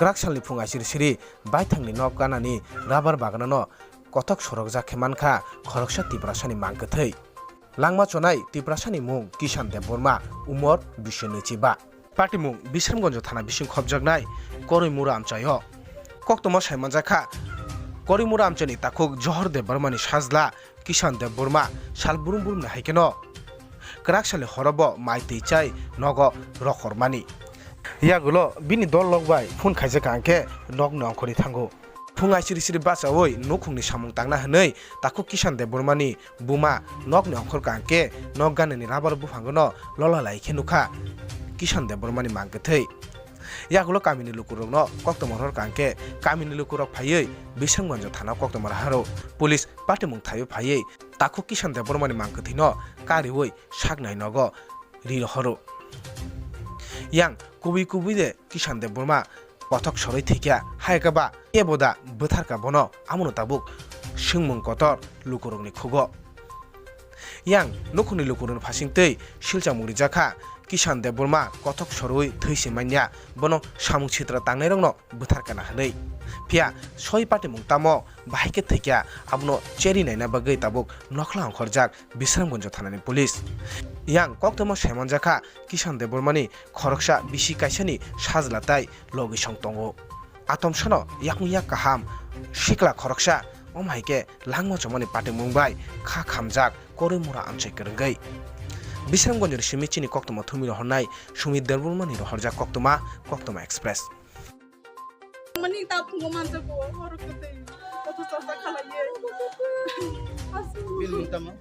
Kraksalni phung aisir siri baithangni nok ganani rabar baganano kothok sorok jakhe mankha khoroksa tibrasani mangkethei langma chonai tibrasani mung Kishan Dev Burma umor 29 party mung Bisramganj thana bising khobjaknai Korimura amchayo koktoma saimanjakha Korimura amchani takhuk Johor Dev Burmani sajla Kishan Dev Burma salburum burum haikeno Kraksali horobo maitei chai nogo rokhormani yagulo bini dol lokbai phun khaije kangke nok nongkhori thango phungai siri siri basa oi nokhungni samung tangna hanei taku Kishan Dev Burmani buma nok nongkhor kangke nok ganani rabar buphangono lolalai khenukha Kishan Dev Burmani mangkethei yagulo kamini lukurokno koktomorhor kangke kamini lukurok phaiei Bisramganj thana koktomor haro police patimung thayo phaiei taku Kishan Dev Burmani mangkethino karioi saknai nogo rirhoro yang kubi de Kishan Dev Burma kothok soroi thekya haikaba eboda botharka bono amono tabuk singmung kotor lukurokni khugo yang nokhuni lukurokni phasingtei silchamuri jakha Kishan Dev Burma kothok soroi theisimanya bono samung chitra tangnai rokno botharkana hanei pia soi patimung tamo bahike thekya abno cheri naina bagui tabuk nokla khorjak Bisramganj thanani police yang koktoma saimanjakha Kishan Dev Burmani khoroksa bisi kaisani sajlatai logi songtongo atomsano yakmuyak kaham sikla khoroksa omhaike langmo chomani patimung bai kha khamjak Korimura amchai kerengei Bisramganj simichini koktoma thumiro hornai Sumit Dev Burmani horjak koktoma express Mani ta phungo manse ko horokote koto chorcha khalaye Bil tama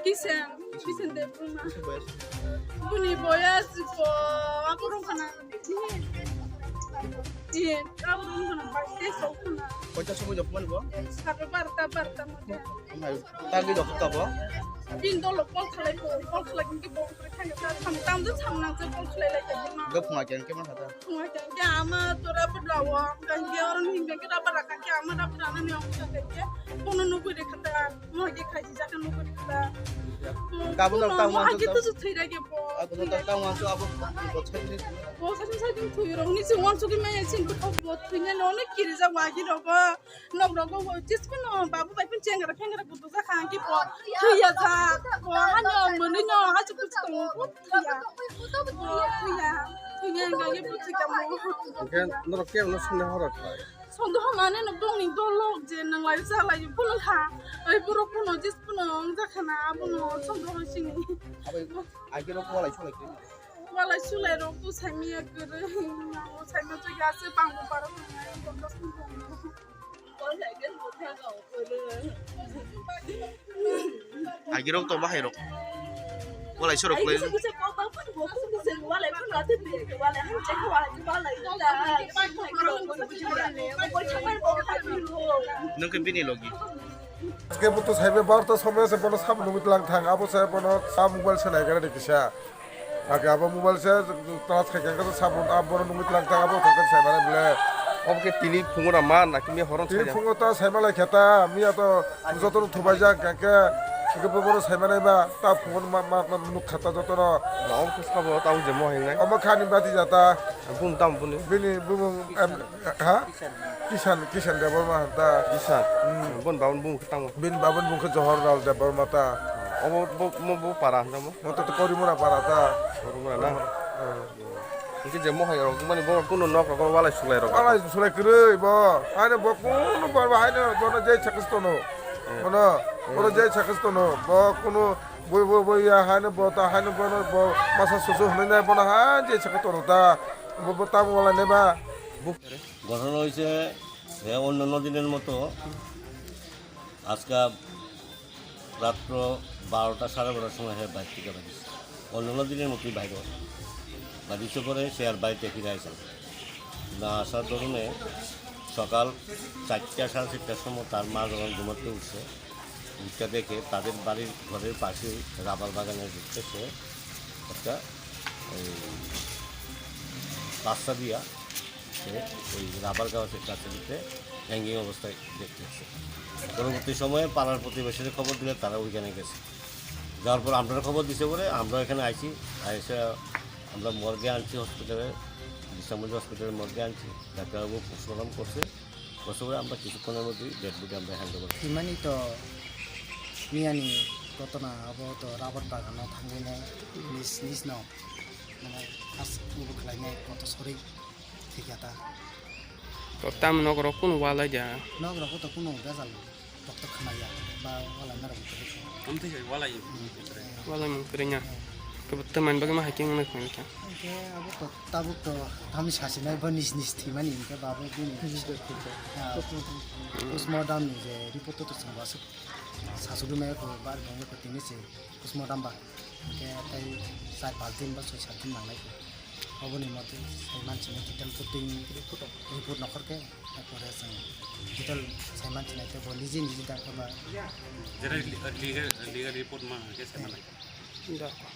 Kishan Dev Burma buni boyas ko apurong kana apurong kana baite sokuna Kocha suku Japan bo sabe barta mate tagi dokta bo bin dolo pol khalai ki bong kore khanga tam je chamna je pol khalai lai ka ma gapma kyan keman hata Tunga ke ama tora pedlawa kan ke orang hingga kita baraka ke ama da purana ne om ka ke kono no ko dekhata mo ke khaji jaka no ko dekhata Kamu tak tahu mo agi to su thira ke po aku tak tahu masuk apa bocah ini po sa sa din thu ro ni se wan su ke me sin ko bo thunya no ne kiri ja wa gi ro ko no ro ko jis ko no babu bai pun chenga khanga ko to sa khang ki po thuya ja ko ha no mo ni no ha chu ku chu ko thuya nga ye pu chi ka mo mungkin menurut kau nus sunnah horor sondo hamane no dongni dolok je nang lai sa lai puno kha ai puro puno jis puno ja khana puno sondo sini apa akhir aku mulai sulit wala sule ro ku sami agre na o sami to ya se pang ko paro akhir aku tambah hero mulai suruh play nungkin bini logi Aske butuh saya berbarta sama saya pernah sam nunggu telang thang, apa saya pernah sam mobile saya naik kerana dikisah. Agar apa mobile saya telah sekarang kan sam pun apa pernah nunggu telang thang apa kan saya mana bela. अब के तिली फुंगरा मान ना कि मैं हरन Tiri fungo ta saya malah kata, mi atau jotono thubaja kakek, kebetulan saya mana iba, ta fungo nuk kata jotono. लाओ कुछ का बहुत आउ जमा है ना Ama khani bati jata, Bum ताम बुने bini bumung ha? Kishan Dev Burma ta, bisa bun baun bum ketang bin babun bung ke Johor Dev Burma ta, अब वो parah nama untuk tu Korimura parata. orang mana mungkin jemo hay orang mana bawa kuno nok kalau walai sulai orang Alai sulai kere iba, ane bokuno barba ane bono jai chakistono, bono jai chakistono, bokuno boy ya ane bota ane bono masa susu hene bono han jai chakistono ta, botam wala neba. ঘটনা হয়েছে অন্যান্য দিনের মতো আজকে রাত্র 12টা সাড়ে 12টার সময় bike থেকে বাড়িছে অন্যান্য দিনের মতোই বাইরে বাড়িতে পরে সে আর বাড়িতে ফিরে আসে না আসার দরুনে সকাল 4টা সাড়ে 4টার সময় তার মা যখন ঘুমাতে উঠছে উঠতে দেখে তাদের বাড়ির ঘরের পাশেই রাবার বাগানের দিকে সে একটা রাস্তা দিয়া সে ওই রাবার গাছের কাছে দিতে হ্যাঙ্গিং অবস্থায় দেখতে এসেছে পরবর্তী সময়ে পাড়ার প্রতিবেশীদের খবর দিলে তারা ওইখানে গেছে যাওয়ার পর আপনারা খবর দিছে বলে আমরা এখানে আইছি এসে আমরা মর্গে আনছি হসপিটালে ইসলামগঞ্জ হসপিটালের মধ্যে আনছি ডাক্তারবাবু পোস্টমর্টম করছে বছরে আমরা কিছুক্ষণের মধ্যেই ডেড বডি আমরা hand over Himani to miyani gotona abo to rabar bagano thangine nis no মানে কাজ পুরো খাইনে কত সরি ঠিক আছে তো তাম নগর কোন ওয়ালাই যা নগর কত কোনো বেজাল ডক্টর খানাইয়া বা ওলা মেরা বুঝতে ওয়ালাই মন করেnya kebetulan bagaimana hiking nak mereka oke abo to tabu to kami sasinai ba nis thimani ke babu bini postmortem ni je report to sama su sasudu me ko bar bang ko tini se postmortem ba ke tai sai 5 din ba 6 din mangai oboni mate sai manchine detail putting report nakar ke tapore sang detail sai manchine te bo niji da ba जरा legal report में कैसे बनाई dah